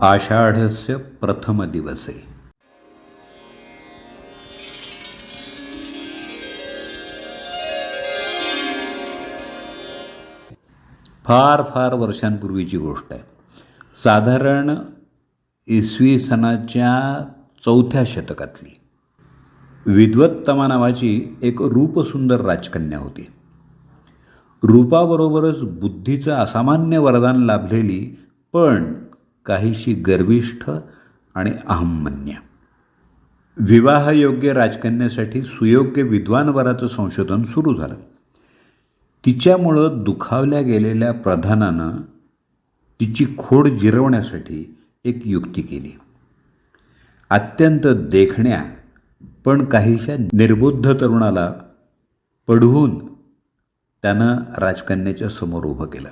आषाढस्य प्रथम दिवसे. फार फार वर्षांपूर्वीची गोष्ट आहे. साधारण इसवी सनाच्या 4थ्या शतकातली. विद्वत्तमा नावाची एक रूपसुंदर राजकन्या होती. रूपाबरोबरच बुद्धीचं असामान्य वरदान लाभलेली, पण काहीशी गर्विष्ठ आणि अहंमन्य. विवाहयोग्य राजकन्यासाठी सुयोग्य विद्वान वराचं संशोधन सुरू झालं. तिच्यामुळं दुखावल्या गेलेल्या प्रधानानं तिची खोड जिरवण्यासाठी एक युक्ती केली. अत्यंत देखण्या पण काहीशा निर्बुद्ध तरुणाला पढवून त्यानं राजकन्याच्या समोर उभं केलं.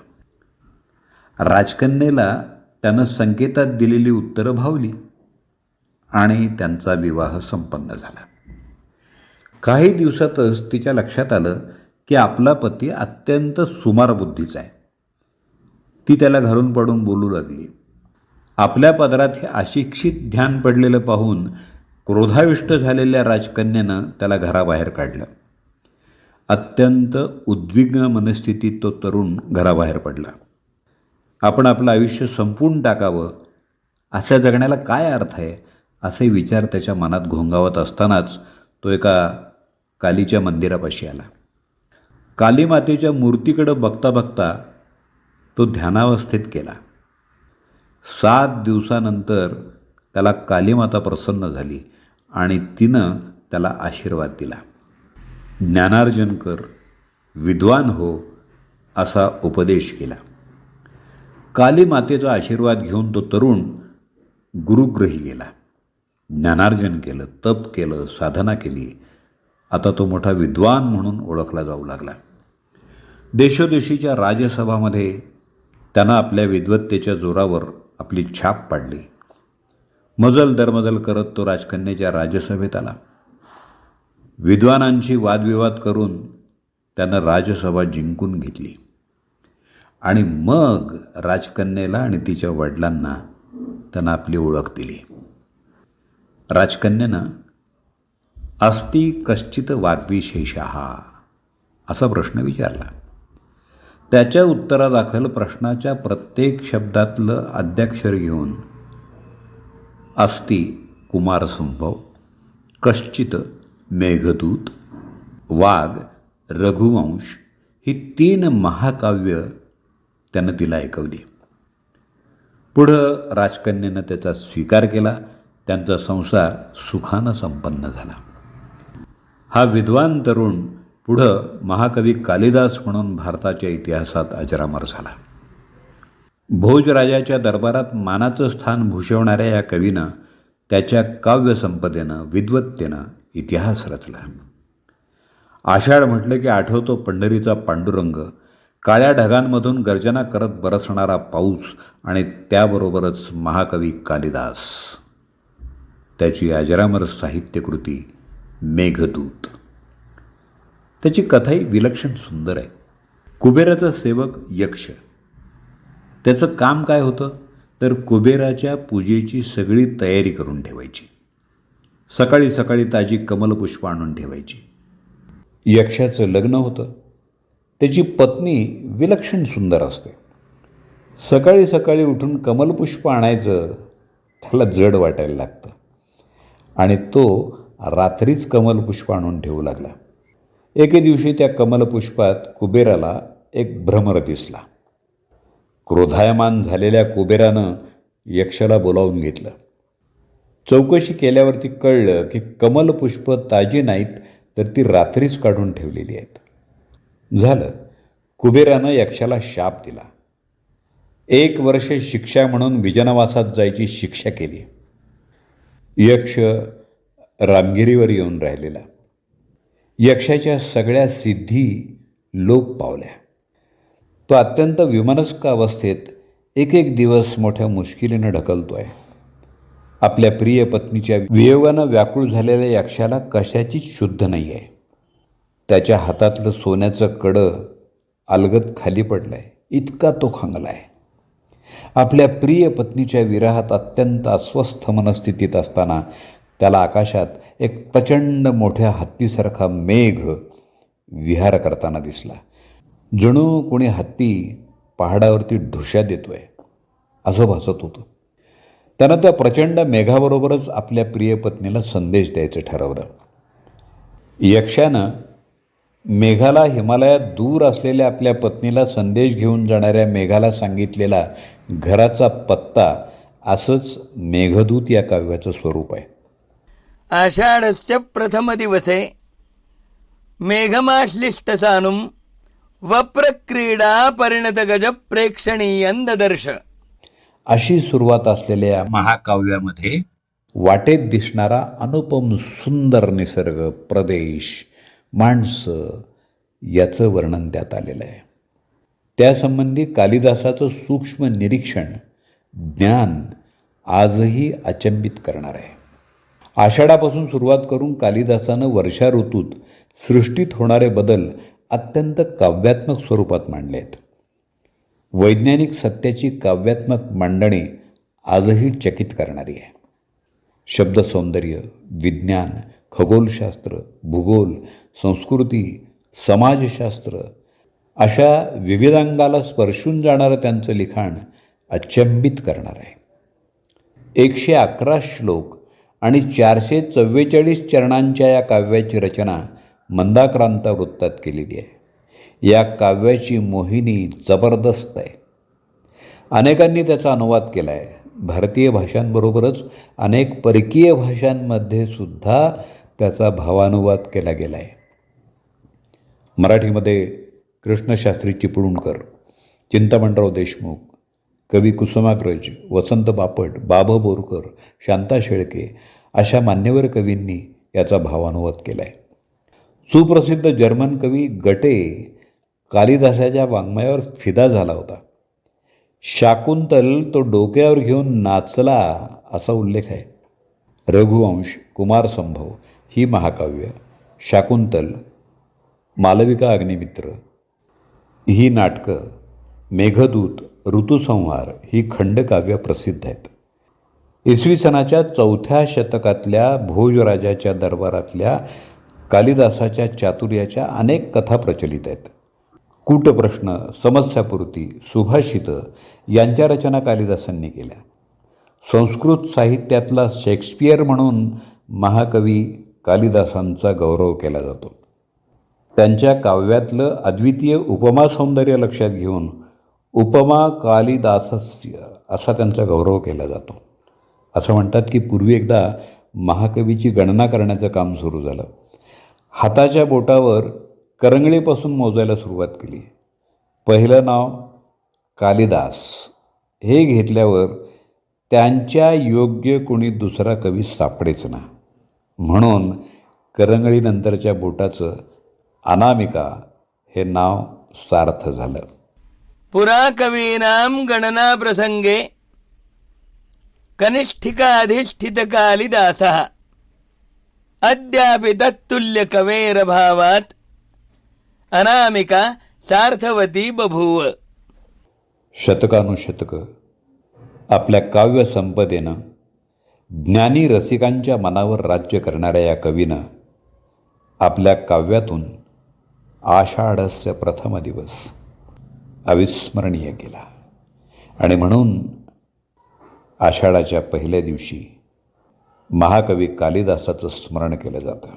राजकन्येला त्यानं संकेतात दिलेली उत्तरं भावली आणि त्यांचा विवाह संपन्न झाला. काही दिवसातच तिच्या लक्षात आलं की आपला पती अत्यंत सुमार बुद्धीचा आहे. ती त्याला घरून पडून बोलू लागली. आपल्या पदरात हे अशिक्षित ध्यान पडलेलं पाहून क्रोधाविष्ट झालेल्या राजकन्यानं त्याला घराबाहेर काढलं. अत्यंत उद्विग्न मनस्थितीत तो तरुण घराबाहेर पडला. आपण आपलं आयुष्य संपवून टाकावं, अशा जगण्याला काय अर्थ आहे, असे विचार त्याच्या मनात घोंगावत असतानाच तो एका कालीच्या मंदिरापाशी आला. कालीमातेच्या मूर्तीकडं बघता बघता तो ध्यानावस्थेत गेला. 7 दिवसानंतर त्याला कालीमाता प्रसन्न झाली आणि तिनं त्याला आशीर्वाद दिला. ज्ञानार्जन कर, विद्वान हो, असा उपदेश केला. कालीमातेचा आशीर्वाद घेऊन तो तरुण गुरुगृही गेला. ज्ञानार्जन केलं, तप केलं, साधना केली. आता तो मोठा विद्वान म्हणून ओळखला जाऊ लागला. देशोदेशीच्या राजसभामध्ये त्यानं आपल्या विद्वत्तेच्या जोरावर आपली छाप पाडली. मजल दरमजल करत तो राजकन्याच्या राजसभेत आला. विद्वानांशी वादविवाद करून त्यानं राजसभा जिंकून घेतली आणि मग राजकन्येला आणि तिच्या वडिलांना त्यानं आपली ओळख दिली. राजकन्यानं अस्ति कश्चित वाग्विशेषः असा प्रश्न विचारला. त्याच्या उत्तरादाखल प्रश्नाच्या प्रत्येक शब्दातलं आद्याक्षर घेऊन अस्ति कुमारसंभव, कश्चित मेघदूत, वाग रघुवंश ही 3 महाकाव्य त्यानं तिला ऐकवली. पुढं राजकन्येनं त्याचा स्वीकार केला. त्यांचा संसार सुखानं संपन्न झाला. हा विद्वान तरुण पुढं महाकवी कालिदास म्हणून भारताच्या इतिहासात अजरामर झाला. भोजराजाच्या दरबारात मानाचं स्थान भूषवणाऱ्या या कवीनं त्याच्या काव्यसंपदेनं, विद्वत्तेनं इतिहास रचला. आषाढ म्हटलं की आठवतो पंढरीचा पांडुरंग, काळ्या ढगांमधून गर्जना करत बरसणारा पाऊस आणि त्याबरोबरच महाकवी कालिदास. त्याची अजरामर साहित्यकृती मेघदूत. त्याची कथाही विलक्षण सुंदर आहे. कुबेराचा सेवक यक्ष. त्याचं काम काय होतं तर कुबेराच्या पूजेची सगळी तयारी करून ठेवायची. सकाळी सकाळी ताजी कमलपुष्प आणून ठेवायची. यक्षाचं लग्न होतं. त्याची पत्नी विलक्षण सुंदर असते. सकाळी सकाळी उठून कमलपुष्प आणायचं त्याला जड वाटायला लागतं आणि तो रात्रीच कमलपुष्प आणून ठेवू लागला. एके दिवशी त्या कमलपुष्पात कुबेराला एक भ्रमर दिसला. क्रोधायमान झालेल्या कुबेरानं यक्षाला बोलावून घेतलं. चौकशी केल्यावरती कळलं की कमलपुष्प ताजी नाहीत तर ती रात्रीच काढून ठेवलेली आहेत. झालं, कुबेरानं यक्षाला शाप दिला. 1 वर्ष शिक्षा म्हणून विजनवासात जायची शिक्षा केली. यक्ष रामगिरीवर येऊन राहिलेला. यक्षाच्या सगळ्या सिद्धी लोप पावल्या. तो अत्यंत विमनस्क अवस्थेत एक एक दिवस मोठ्या मुश्किलीनं ढकलतोय. आपल्या प्रिय पत्नीच्या वियोगानं व्याकुळ झालेल्या यक्षाला कशाचीच शुद्ध नाही आहे. त्याच्या हातातलं सोन्याचं कडं अलगद खाली पडलं आहे, इतका तो खंगला आहे. आपल्या प्रिय पत्नीच्या विरहात अत्यंत अस्वस्थ मनस्थितीत असताना त्याला आकाशात एक प्रचंड मोठ्या हत्तीसारखा मेघ विहार करताना दिसला. जणू कोणी हत्ती पहाडावरती ढुश्या देतोय असं भासत होतं. त्यानं त्या प्रचंड मेघाबरोबरच आपल्या प्रिय पत्नीला संदेश द्यायचं ठरवलं. यक्षानं मेघाला हिमालयात दूर असलेल्या आपल्या पत्नीला संदेश घेऊन जाणाऱ्या मेघाला सांगितलेला घराचा पत्ता असंच मेघदूत या काव्याचं स्वरूप आहे. आषाढस्य प्रथम दिवसे मेघमाश्लिष्टसानुं वप्रक्रीडा परिणत गज प्रेक्षणीयं ददर्श. अशी सुरुवात असलेल्या या महाकाव्यामध्ये वाटेत दिसणारा अनुपम सुंदर निसर्ग, प्रदेश, माणसं याचं वर्णन त्यात आलेलं आहे. त्यासंबंधी कालिदासाचं सूक्ष्म निरीक्षण, ज्ञान आजही अचंबित करणार आहे. आषाढापासून सुरुवात करून कालिदासानं वर्षा ऋतूत सृष्टीत होणारे बदल अत्यंत काव्यात्मक स्वरूपात मांडले आहेत. वैज्ञानिक सत्याची काव्यात्मक मांडणी आजही चकित करणारी आहे. शब्दसौंदर्य, विज्ञान, खगोलशास्त्र, भूगोल, संस्कृती, समाजशास्त्र अशा विविधांगाला स्पर्शून जाणारं त्यांचं लिखाण अचंबित करणार आहे. 111 श्लोक आणि 444 चरणांच्या या काव्याची रचना मंदाक्रांता वृत्तात केलेली आहे. या काव्याची मोहिनी जबरदस्त आहे. अनेकांनी त्याचा अनुवाद केला आहे. भारतीय भाषांबरोबरच अनेक परकीय भाषांमध्ये सुद्धा त्याचा भावानुवाद केला गेला आहे. मराठीमध्ये कृष्णशास्त्री चिपळूणकर, चिंतामणराव देशमुख, कवी कुसुमाग्रज, वसंत बापट, बाभ बोरकर, शांता शेळके अशा मान्यवर कवींनी याचा भावानुवाद केला आहे. सुप्रसिद्ध जर्मन कवी गटे कालिदासाच्या वाङ्मयावर फिदा झाला होता. शाकुंतल तो डोक्यावर घेऊन नाचला असा उल्लेख आहे. रघुवंश, कुमारसंभव ही महाकाव्य, शाकुंतल, मालविका अग्निमित्र ही नाटकं, मेघदूत, ऋतुसंहार ही खंडकाव्य प्रसिद्ध आहेत. इसवी सनाच्या 4थ्या शतकातल्या भोजराजाच्या दरबारातल्या कालिदासाच्या चातुर्याच्या अनेक कथा प्रचलित आहेत. कूटप्रश्न, समस्यापूर्ती, सुभाषितं यांच्या रचना कालिदासांनी केल्या. संस्कृत साहित्यातला शेक्सपियर म्हणून महाकवी कालिदासांचा गौरव केला जातो. त्यांच्या काव्यातलं अद्वितीय उपमा सौंदर्य लक्षात घेऊन उपमा कालिदासस्य असा त्यांचा गौरव केला जातो. असं म्हणतात की पूर्वी एकदा महाकवीची गणना करण्याचं काम सुरू झालं. हाताच्या बोटावर करंगळीपासून मोजायला सुरुवात केली. पहिलं नाव कालिदास हे घेतल्यावर त्यांच्या योग्य कोणी दुसरा कवी सापडेच ना, म्हणून करंगळीनंतरच्या बोटाचं अनामिका हे नाव सार्थ झालं. पुरा कवीनां गणना प्रसंगे कनिष्ठिकाधिष्ठित कालिदासः अद्यापि तत्तुल्य कवेर भावात अनामिका सार्थवती बभूव. शतकानुशतकं आपल्या काव्य संपदेनं ज्ञानी रसिकांच्या मनावर राज्य करणाऱ्या या कवीनं आपल्या काव्यातून आषाढस्य प्रथम दिवस अविस्मरणीय केला. आणि म्हणून आषाढाच्या पहिल्या दिवशी महाकवी कालिदासाचं स्मरण केलं जातं.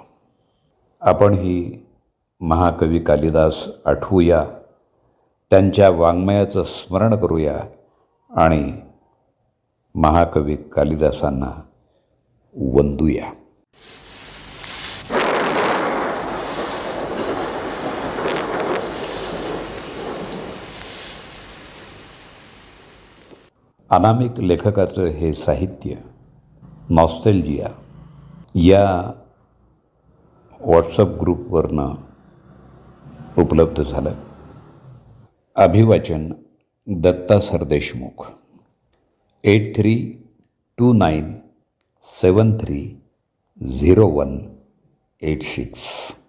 आपणही महाकवी कालिदास आठवूया, त्यांच्या वाङ्मयाचं स्मरण करूया आणि महाकवी कालिदासांना वंदूया. अनामिक लेखकाचं हे साहित्य नॉस्टॅल्जिया या व्हॉट्सअप ग्रुपवरनं उपलब्ध झालं. अभिवाचन दत्ता सरदेशमुख. 8329730186.